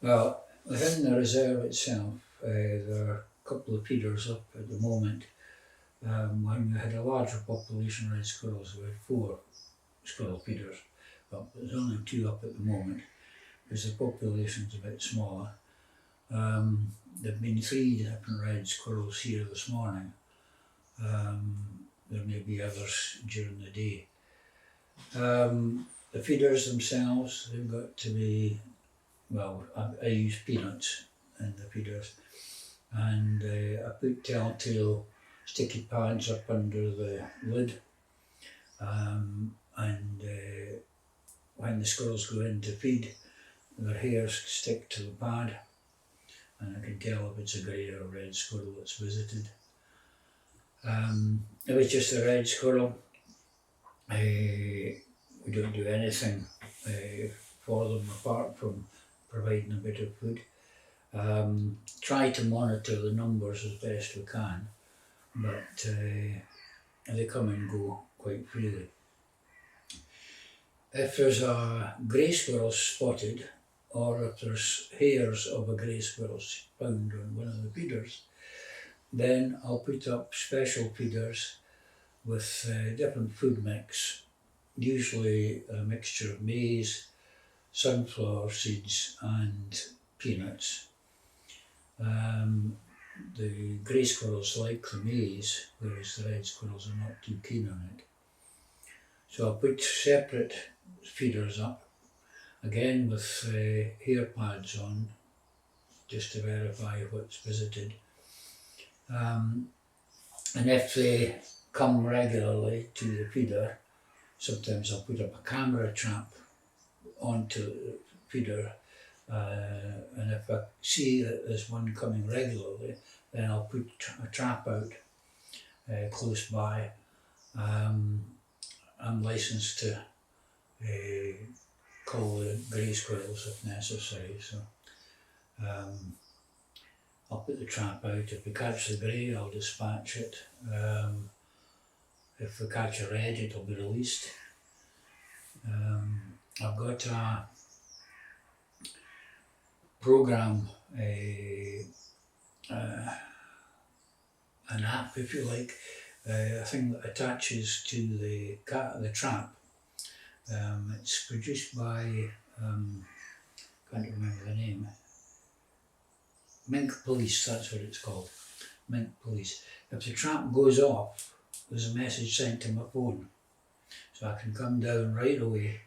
Well, within the reserve itself, there are a couple of feeders up at the moment. When we had a larger population of red squirrels, we had 4 squirrel feeders. Well, there's only 2 up at the moment because the population's a bit smaller. There have been 3 different red squirrels here this morning. There may be others during the day. The feeders themselves, they've got to be, well, I use peanuts in the feeders, and I put telltale sticky pads up under the lid, and when the squirrels go in to feed, their hairs stick to the pad, and I can tell if it's a grey or red squirrel that's visited. If it's just a red squirrel, we don't do anything for them apart from providing a bit of food. Try to monitor the numbers as best we can, but they come and go quite freely. If there's a grey squirrel spotted, or if there's hairs of a grey squirrel found on one of the feeders, then I'll put up special feeders with different food mix, usually a mixture of maize, sunflower seeds and peanuts. The grey squirrels like the maize, whereas the red squirrels are not too keen on it. So I'll put separate feeders up, again with hair pads on, just to verify what's visited. And if they come regularly to the feeder, sometimes I'll put up a camera trap onto the feeder, and if I see that there's one coming regularly, then I'll put a trap out close by. I'm licensed to call the grey squirrels if necessary, so I'll put the trap out. If we catch the grey, I'll dispatch it. If we catch a red, it'll be released. I've got a program, an app, if you like, a thing that attaches to the trap. It's produced by, can't remember the name, Mink Police, that's what it's called, Mink Police. If the trap goes off, there's a message sent to my phone, so I can come down right away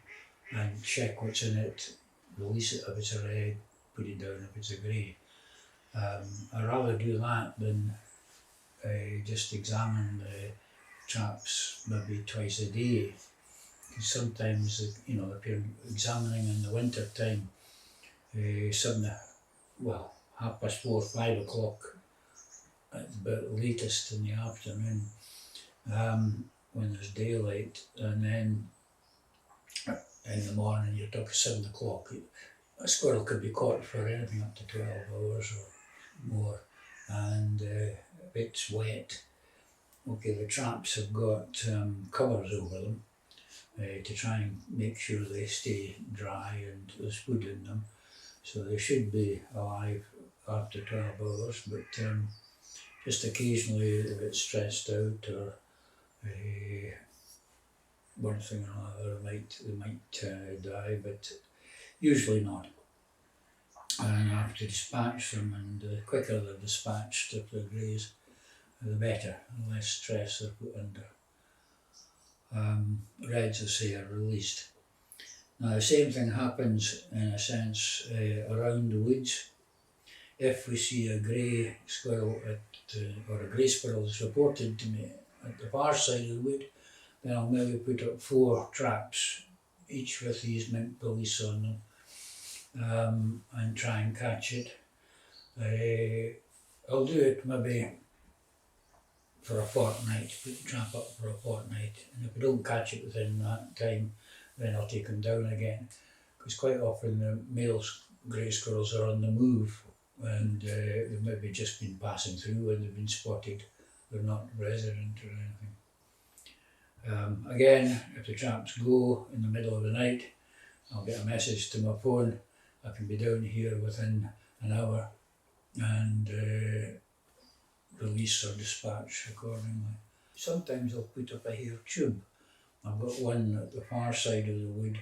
and check what's in it, release it if it's a red, put it down if it's a grey. I'd rather do that than just examine the traps maybe twice a day. Because sometimes, you know, if you're examining in the winter time, suddenly, well, 4:30, 5 o'clock at the latest in the afternoon, when there's daylight, and then in the morning you're talking 7 o'clock. A squirrel could be caught for anything up to 12 hours or more, and if it's wet, okay, the traps have got covers over them to try and make sure they stay dry and there's food in them, so they should be alive after 12 hours, but just occasionally they get stressed out or one thing or another, they might die, but usually not. And I have to dispatch them, and the quicker they're dispatched, if they're greys, the better, the less stress they're put under. Reds, I say, are released. Now the same thing happens in a sense around the woods. If we see a grey squirrel or a grey squirrel is reported to me at the far side of the wood, then I'll maybe put up 4 traps, each with these Mink Police on them, and try and catch it. I'll do it maybe for a fortnight, put the trap up for a fortnight, and if I don't catch it within that time, then I'll take them down again, because quite often the male grey squirrels are on the move, and they've maybe just been passing through and they've been spotted. They're not resident or anything. Again, if the traps go in the middle of the night, I'll get a message to my phone I can be down here within an hour and release or dispatch accordingly. Sometimes I'll put up a hair tube. I've got one at the far side of the wood,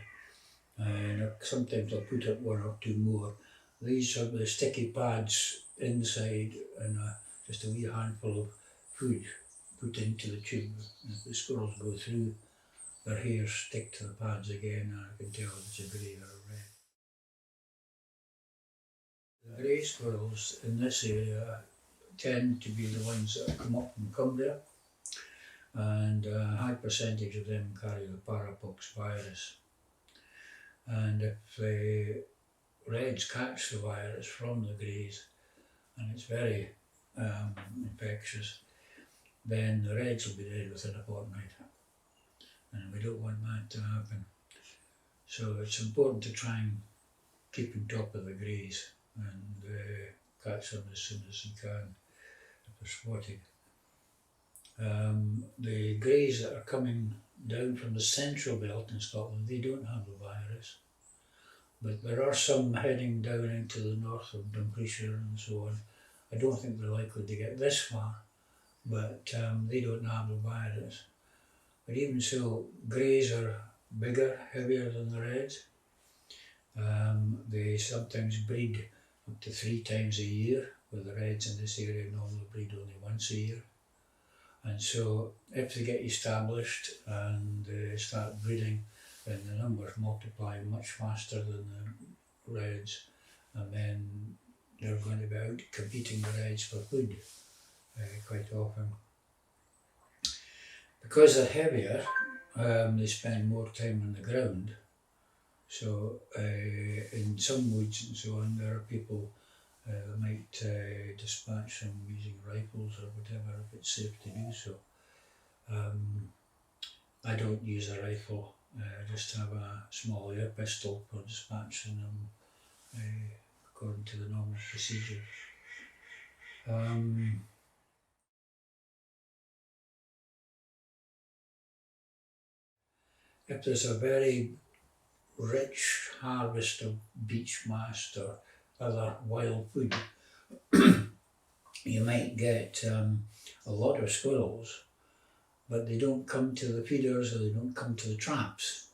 and sometimes I'll put up one or two more. These are the sticky pads inside, and just a wee handful of food put into the tube. And if the squirrels go through, their hairs stick to the pads again, and I can tell if it's a grey or a red. The grey squirrels in this area tend to be the ones that come up from Cumbria, and a high percentage of them carry the parapox virus. And if the reds catch the virus from the greys, and it's very infectious, then the reds will be dead within a fortnight, and we don't want that to happen. So it's important to try and keep on top of the greys and catch them as soon as you can if they're spotted. The greys that are coming down from the central belt in Scotland, they don't have the virus, but there are some heading down into the north of Dumfriesshire and so on. I don't think they're likely to get this far, but they don't have the virus. But even so, greys are bigger, heavier than the reds. They sometimes breed up to 3 times a year, where the reds in this area normally breed only once a year. And so if they get established and start breeding, then the numbers multiply much faster than the reds, and then they're going to be out competing the reds for food quite often. Because they're heavier, they spend more time on the ground. So in some woods and so on, there are people that might dispatch them using rifles or whatever if it's safe to do so. I don't use a rifle, I just have a small air pistol for dispatching them according to the normal procedure. If there's a very rich harvest of beech mast or other wild food, you might get a lot of squirrels, but they don't come to the feeders or they don't come to the traps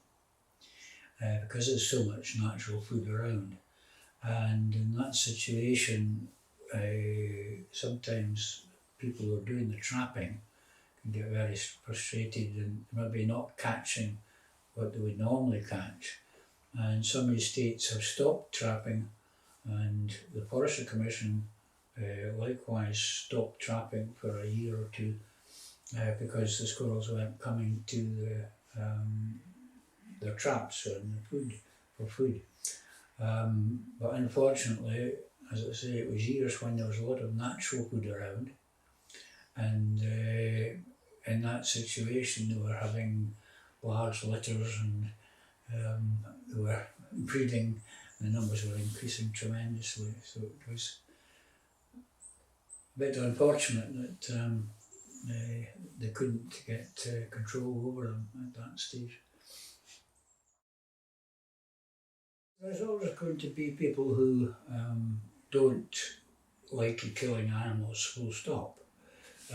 because there's so much natural food around. And in that situation, sometimes people who are doing the trapping can get very frustrated and maybe not catching what they would normally catch. And some estates have stopped trapping, and the Forestry Commission likewise stopped trapping for a year or two because the squirrels weren't coming to their traps and for food. But unfortunately, as I say, it was years when there was a lot of natural food around, and in that situation they were having large litters and they were breeding, the numbers were increasing tremendously, so it was a bit unfortunate that they couldn't get control over them at that stage. There's always going to be people who don't like killing animals full stop,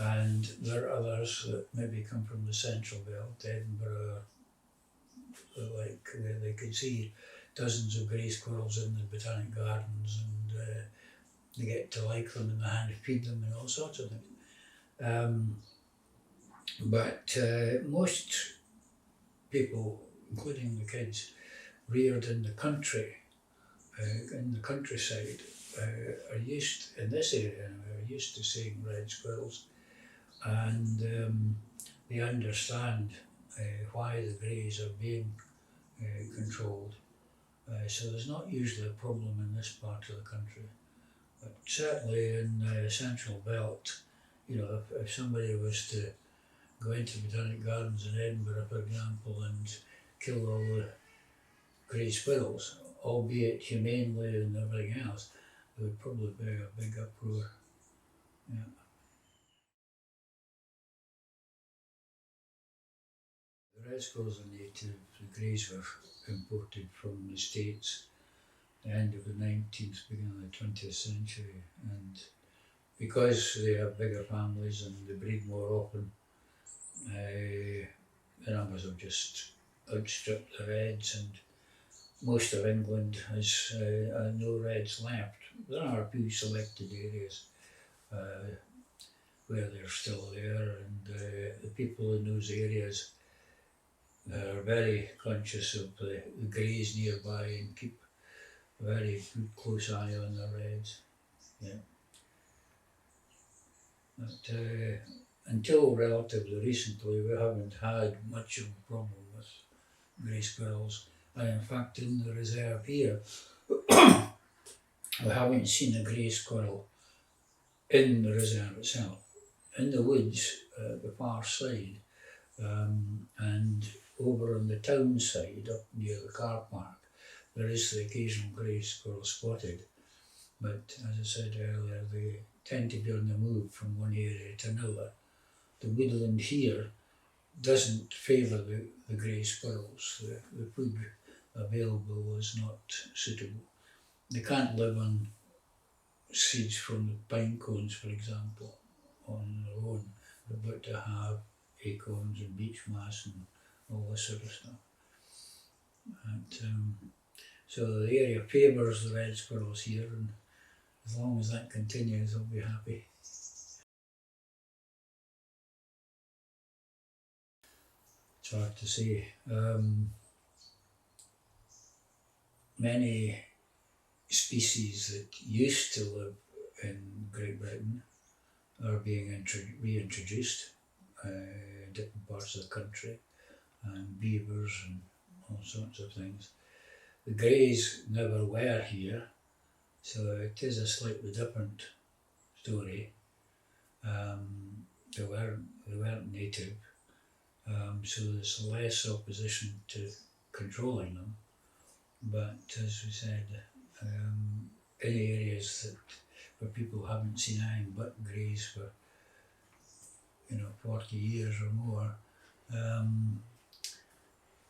and there are others that maybe come from the central belt, Edinburgh, like where they can see dozens of grey squirrels in the botanic gardens, and they get to like them and they hand feed them and all sorts of things. But most people, including the kids, reared in the country, in the countryside, are used, in this area anyway, are used to seeing red squirrels, and they understand why the greys are being controlled. So there's not usually a problem in this part of the country, but certainly in the central belt, you know, if somebody was to go into Botanic Gardens in Edinburgh, for example, and kill all the grey squirrels, albeit humanely and everything else, there would probably be a big uproar. Yeah. The red squirrels are native, the greys were imported from the States. the end of the 19th, beginning of the 20th century, and because they have bigger families and they breed more often, the numbers have just outstripped the reds, and most of England has no reds left. There are a few selected areas where they're still there, and the people in those areas are very conscious of the greys nearby and keep a very good close eye on the reds. Yeah. But until relatively recently, we haven't had much of a problem with grey squirrels. And in fact, in the reserve here, we haven't seen a grey squirrel in the reserve itself. In the woods, the far side, and over on the town side, up near the car park, there is the occasional grey squirrel spotted. But as I said earlier, they tend to be on the move from one area to another. The woodland here doesn't favour the grey squirrels. The food available is not suitable. They can't live on seeds from the pine cones, for example, on their own. They've got to have acorns and beech moss and all this sort of stuff. And, so the area favours the red squirrels here, and as long as that continues, I'll be happy. It's hard to say. Many species that used to live in Great Britain are being reintroduced in different parts of the country, and beavers and all sorts of things. The greys never were here, so it is a slightly different story. They weren't native, so there's less opposition to controlling them. But as we said, in areas that where people haven't seen anything but greys for 40 years or more,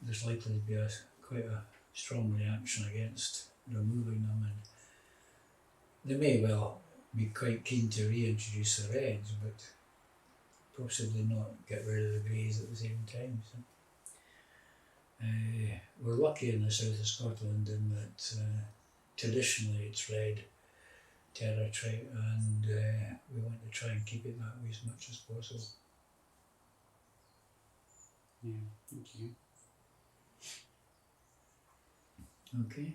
there's likely to be quite a strong reaction against removing them, and they may well be quite keen to reintroduce the reds, but possibly not get rid of the greys at the same time. So. We're lucky in the south of Scotland in that traditionally it's red territory, and we want to try and keep it that way as much as possible. Yeah, thank you. Okay.